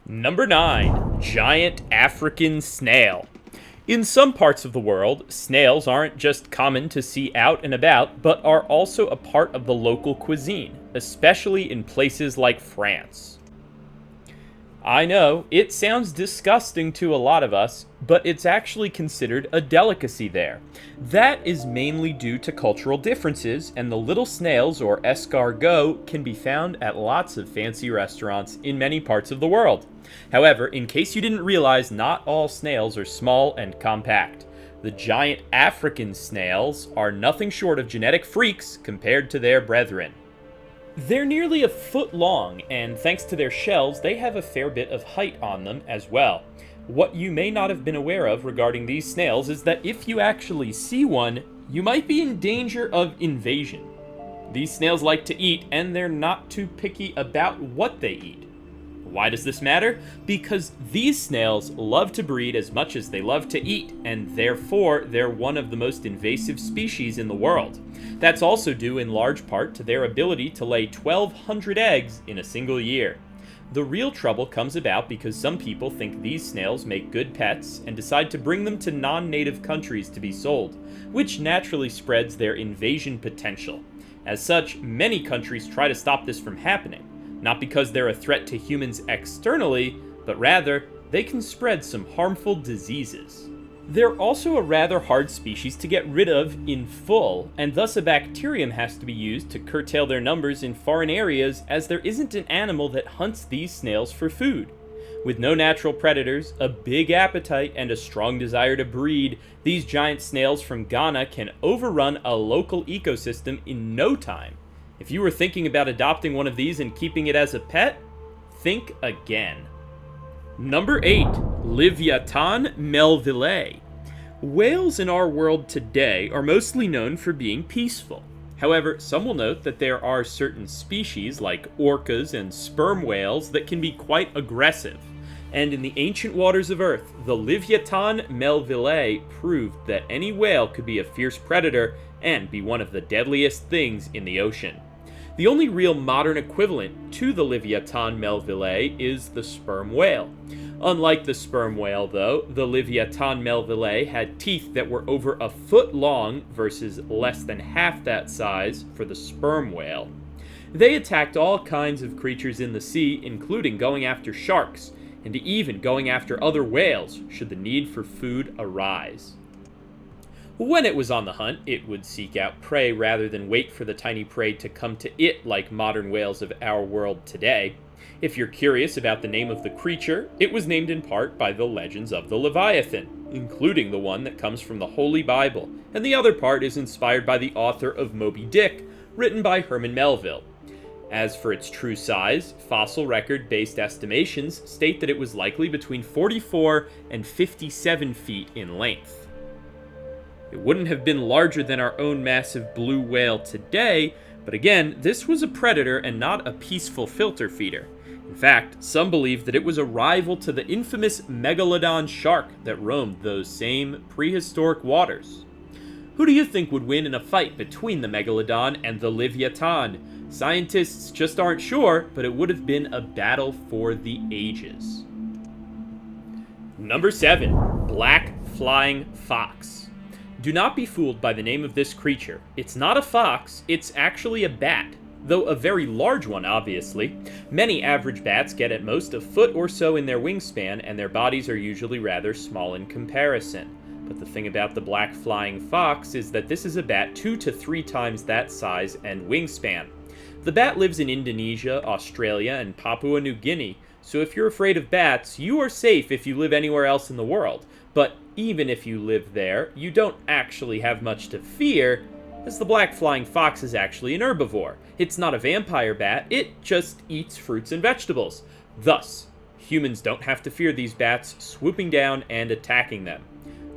Number 9. Giant African Snail. In some parts of the world, snails aren't just common to see out and about, but are also a part of the local cuisine, especially in places like France. I know, it sounds disgusting to a lot of us, but it's actually considered a delicacy there. That is mainly due to cultural differences, and the little snails, or escargot, can be found at lots of fancy restaurants in many parts of the world. However, in case you didn't realize, not all snails are small and compact. The giant African snails are nothing short of genetic freaks compared to their brethren. They're nearly a foot long, and thanks to their shells, they have a fair bit of height on them as well. What you may not have been aware of regarding these snails is that if you actually see one, you might be in danger of invasion. These snails like to eat, and they're not too picky about what they eat. Why does this matter? Because these snails love to breed as much as they love to eat, and therefore they're one of the most invasive species in the world. That's also due in large part to their ability to lay 1,200 eggs in a single year. The real trouble comes about because some people think these snails make good pets and decide to bring them to non-native countries to be sold, which naturally spreads their invasion potential. As such, many countries try to stop this from happening. Not because they're a threat to humans externally, but rather, they can spread some harmful diseases. They're also a rather hard species to get rid of in full, and thus a bacterium has to be used to curtail their numbers in foreign areas, as there isn't an animal that hunts these snails for food. With no natural predators, a big appetite, and a strong desire to breed, these giant snails from Ghana can overrun a local ecosystem in no time. If you were thinking about adopting one of these and keeping it as a pet, think again. Number 8. Leviathan melvillei. Whales in our world today are mostly known for being peaceful. However, some will note that there are certain species, like orcas and sperm whales, that can be quite aggressive. And in the ancient waters of Earth, the Leviathan melvillei proved that any whale could be a fierce predator and be one of the deadliest things in the ocean. The only real modern equivalent to the Leviathan melvillei is the sperm whale. Unlike the sperm whale, though, the Leviathan melvillei had teeth that were over a foot long versus less than half that size for the sperm whale. They attacked all kinds of creatures in the sea, including going after sharks, and even going after other whales should the need for food arise. When it was on the hunt, it would seek out prey rather than wait for the tiny prey to come to it like modern whales of our world today. If you're curious about the name of the creature, it was named in part by the legends of the Leviathan, including the one that comes from the Holy Bible, and the other part is inspired by the author of Moby Dick, written by Herman Melville. As for its true size, fossil record-based estimations state that it was likely between 44 and 57 feet in length. It wouldn't have been larger than our own massive blue whale today, but again, this was a predator and not a peaceful filter feeder. In fact, some believe that it was a rival to the infamous megalodon shark that roamed those same prehistoric waters. Who do you think would win in a fight between the megalodon and the Leviathan? Scientists just aren't sure, but it would have been a battle for the ages. Number 7. Black flying fox. Do not be fooled by the name of this creature. It's not a fox, it's actually a bat. Though a very large one, obviously. Many average bats get at most a foot or so in their wingspan, and their bodies are usually rather small in comparison. But the thing about the black flying fox is that this is a bat 2 to 3 times that size and wingspan. The bat lives in Indonesia, Australia, and Papua New Guinea, so if you're afraid of bats, you are safe if you live anywhere else in the world. But even if you live there, you don't actually have much to fear, as the black flying fox is actually an herbivore. It's not a vampire bat, it just eats fruits and vegetables. Thus, humans don't have to fear these bats swooping down and attacking them.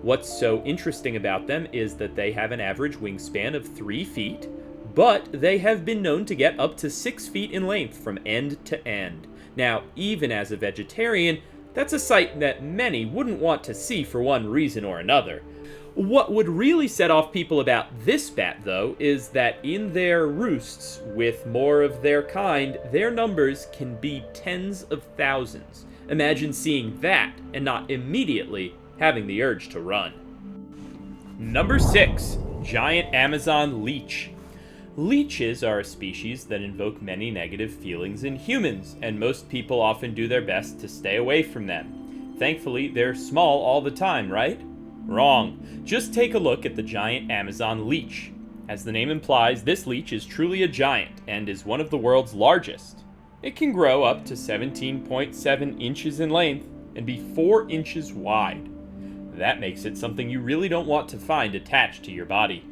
What's so interesting about them is that they have an average wingspan of 3 feet, but they have been known to get up to 6 feet in length from end to end. Now, even as a vegetarian, that's a sight that many wouldn't want to see for one reason or another. What would really set off people about this bat, though, is that in their roosts with more of their kind, their numbers can be tens of thousands. Imagine seeing that and not immediately having the urge to run. Number 6. Giant Amazon leech. Leeches are a species that invoke many negative feelings in humans, and most people often do their best to stay away from them. Thankfully, they're small all the time, right? Wrong. Just take a look at the giant Amazon leech. As the name implies, this leech is truly a giant and is one of the world's largest. It can grow up to 17.7 inches in length and be 4 inches wide. That makes it something you really don't want to find attached to your body.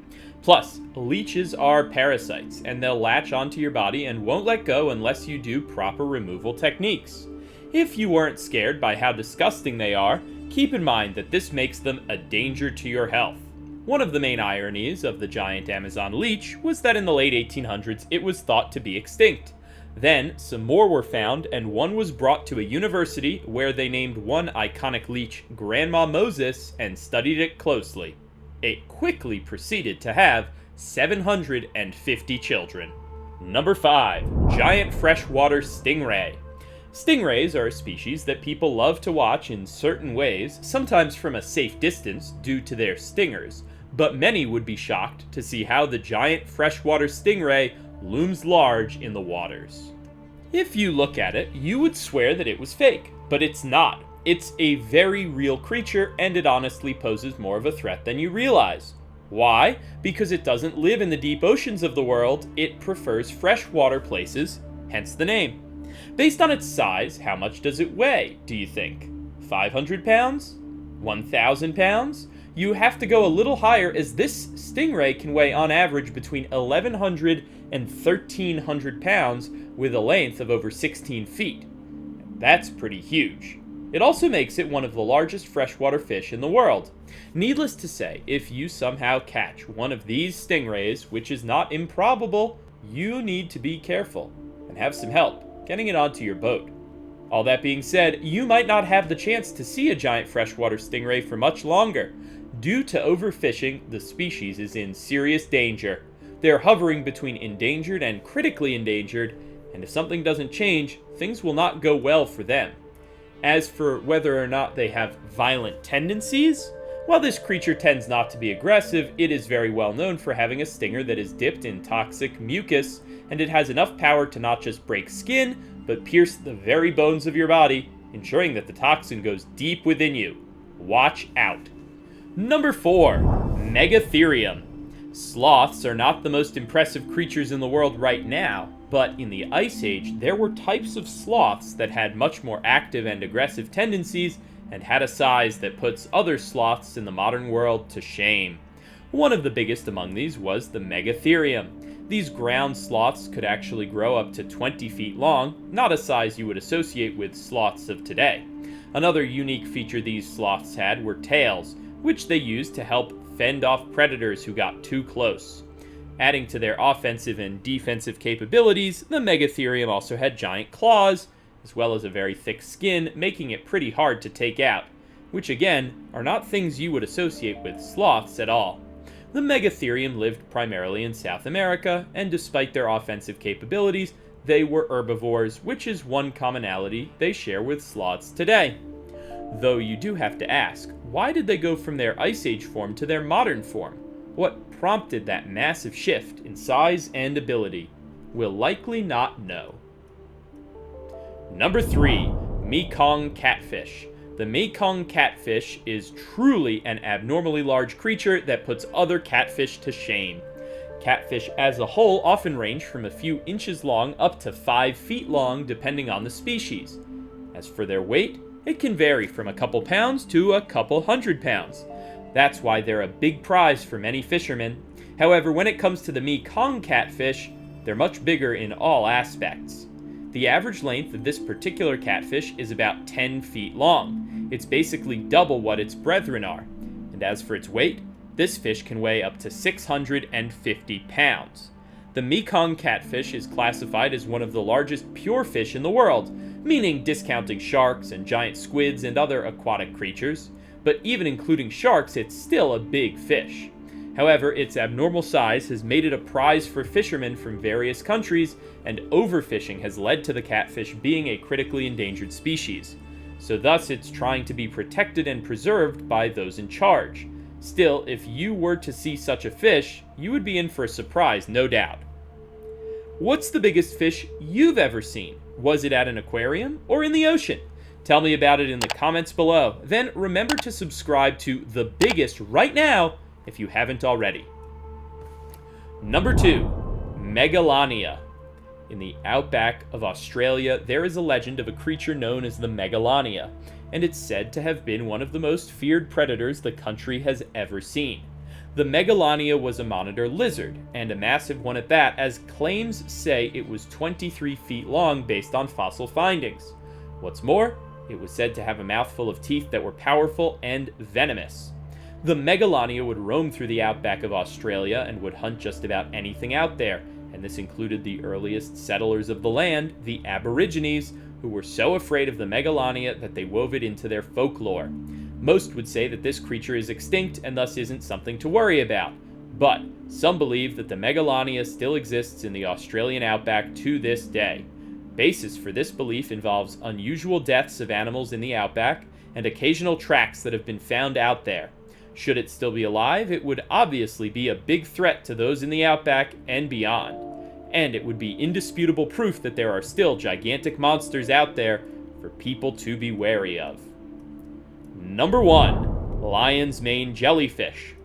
Plus, leeches are parasites, and they'll latch onto your body and won't let go unless you do proper removal techniques. If you weren't scared by how disgusting they are, keep in mind that this makes them a danger to your health. One of the main ironies of the giant Amazon leech was that in the late 1800s it was thought to be extinct. Then, some more were found, and one was brought to a university where they named one iconic leech Grandma Moses and studied it closely. It quickly proceeded to have 750 children. Number 5. Giant freshwater stingray. Stingrays are a species that people love to watch in certain ways, sometimes from a safe distance due to their stingers, but many would be shocked to see how the giant freshwater stingray looms large in the waters. If you look at it, you would swear that it was fake, but it's not. It's a very real creature, and it honestly poses more of a threat than you realize. Why? Because it doesn't live in the deep oceans of the world, it prefers freshwater places, hence the name. Based on its size, how much does it weigh, do you think? 500 pounds? 1,000 pounds? You have to go a little higher, as this stingray can weigh on average between 1,100 and 1,300 pounds with a length of over 16 feet. That's pretty huge. It also makes it one of the largest freshwater fish in the world. Needless to say, if you somehow catch one of these stingrays, which is not improbable, you need to be careful and have some help getting it onto your boat. All that being said, you might not have the chance to see a giant freshwater stingray for much longer. Due to overfishing, the species is in serious danger. They're hovering between endangered and critically endangered, and if something doesn't change, things will not go well for them. As for whether or not they have violent tendencies, while this creature tends not to be aggressive, it is very well known for having a stinger that is dipped in toxic mucus, and it has enough power to not just break skin, but pierce the very bones of your body, ensuring that the toxin goes deep within you. Watch out. Number 4. Megatherium. Sloths are not the most impressive creatures in the world right now, but in the Ice Age, there were types of sloths that had much more active and aggressive tendencies and had a size that puts other sloths in the modern world to shame. One of the biggest among these was the Megatherium. These ground sloths could actually grow up to 20 feet long, not a size you would associate with sloths of today. Another unique feature these sloths had were tails, which they used to help fend off predators who got too close. Adding to their offensive and defensive capabilities, the Megatherium also had giant claws, as well as a very thick skin, making it pretty hard to take out, which again, are not things you would associate with sloths at all. The Megatherium lived primarily in South America, and despite their offensive capabilities, they were herbivores, which is one commonality they share with sloths today. Though you do have to ask, why did they go from their Ice Age form to their modern form? What prompted that massive shift in size and ability? We'll likely not know. Number 3. Mekong catfish. The Mekong catfish is truly an abnormally large creature that puts other catfish to shame. Catfish as a whole often range from a few inches long up to 5 feet long depending on the species. As for their weight, it can vary from a couple pounds to a couple hundred pounds. That's why they're a big prize for many fishermen. However, when it comes to the Mekong catfish, they're much bigger in all aspects. The average length of this particular catfish is about 10 feet long. It's basically double what its brethren are. And as for its weight, this fish can weigh up to 650 pounds. The Mekong catfish is classified as one of the largest pure fish in the world, meaning discounting sharks and giant squids and other aquatic creatures. But even including sharks, it's still a big fish. However, its abnormal size has made it a prize for fishermen from various countries, and overfishing has led to the catfish being a critically endangered species. so thus it's trying to be protected and preserved by those in charge. Still, if you were to see such a fish, you would be in for a surprise, no doubt. What's the biggest fish you've ever seen? Was it at an aquarium or in the ocean? Tell me about it in the comments below. Then remember to subscribe to The Biggest right now if you haven't already. Number 2, MEGALANIA. In the outback of Australia, there is a legend of a creature known as the MEGALANIA, and it's said to have been one of the most feared predators the country has ever seen. The MEGALANIA was a monitor lizard, and a massive one at that, as claims say it was 23 feet long based on fossil findings. What's more, it was said to have a mouthful of teeth that were powerful and venomous. The MEGALANIA would roam through the outback of Australia and would hunt just about anything out there, and this included the earliest settlers of the land, the Aborigines, who were so afraid of the MEGALANIA that they wove it into their folklore. Most would say that this creature is extinct and thus isn't something to worry about, but some believe that the MEGALANIA still exists in the Australian outback to this day. Basis for this belief involves unusual deaths of animals in the outback and occasional tracks that have been found out there. Should it still be alive, it would obviously be a big threat to those in the outback and beyond. And it would be indisputable proof that there are still gigantic monsters out there for people to be wary of. Number 1, lion's mane jellyfish.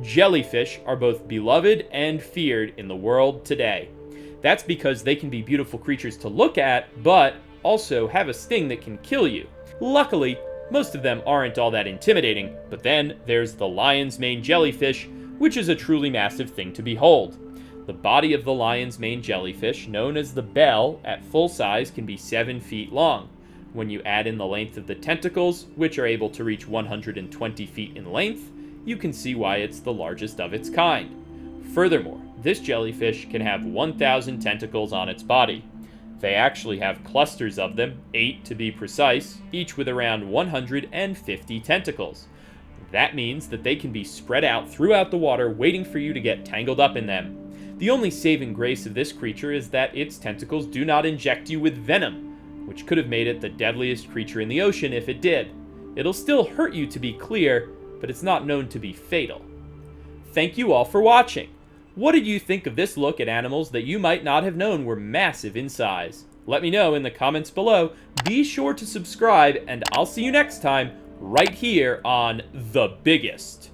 Jellyfish are both beloved and feared in the world today. That's because they can be beautiful creatures to look at, but also have a sting that can kill you. Luckily, most of them aren't all that intimidating, but then there's the lion's mane jellyfish, which is a truly massive thing to behold. The body of the lion's mane jellyfish, known as the bell, at full size can be 7 feet long. When you add in the length of the tentacles, which are able to reach 120 feet in length, you can see why it's the largest of its kind. Furthermore, this jellyfish can have 1,000 tentacles on its body. They actually have clusters of them, 8 to be precise, each with around 150 tentacles. That means that they can be spread out throughout the water waiting for you to get tangled up in them. The only saving grace of this creature is that its tentacles do not inject you with venom, which could have made it the deadliest creature in the ocean if it did. It'll still hurt you, to be clear, but it's not known to be fatal. Thank you all for watching. What did you think of this look at animals that you might not have known were massive in size? Let me know in the comments below. Be sure to subscribe, and I'll see you next time right here on The Biggest.